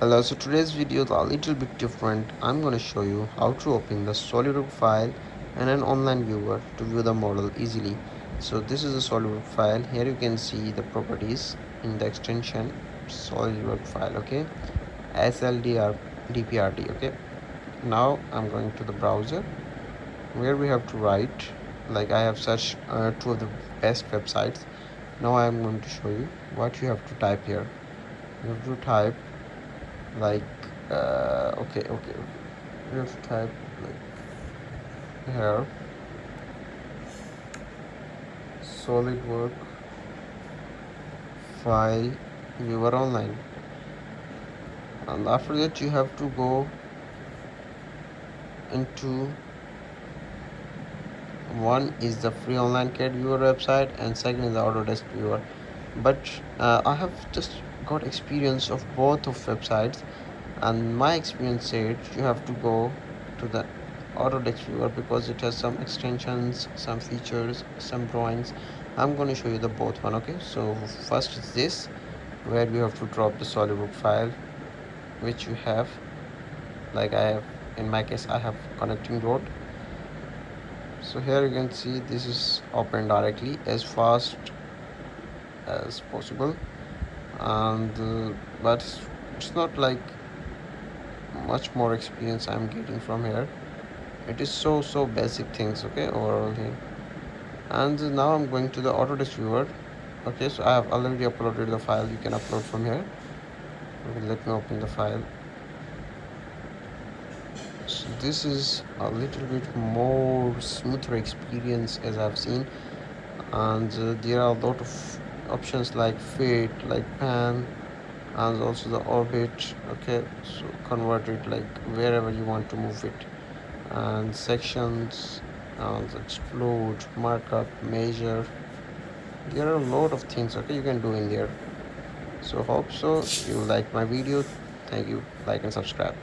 Hello, so today's video is a little bit different. I'm going to show you how to open the SolidWorks file and an online viewer to view the model easily. So this is a SolidWorks file. Here you can see the properties in the extension SolidWorks file, okay? SLDR DPRT, okay? Now I'm going to the browser where we have to write, like I have searched two of the best websites. Now I'm going to show you what you have to type here. You have to type like okay, you have to type like here SolidWorks file viewer online, and after that you have to go into one is the free online CAD viewer website and second is the Autodesk viewer. But I have just got experience of both of websites, and my experience said you have to go to the Autodesk viewer because it has some extensions, some features, some drawings. I'm going to show you the both one, okay? So first is this, where you have to drop the SolidWorks file which you have, like I have, in my case I have connecting road. So here you can see this is open directly as fast as possible, and but it's not like much more experience I'm getting from here. It is so basic things, okay, overall here. And now I'm going to the Autodesk viewer. Okay, so I have already uploaded the file. You can upload from here. Okay, let me open the file. So this is a little bit more smoother experience as I've seen, and there are a lot of options like fit, like pan, and also the orbit. Okay, so convert it like wherever you want to move it, and sections, and explode, markup, measure. There are a lot of things, okay, you can do in there. So hope so you like my video. Thank you. Like and subscribe.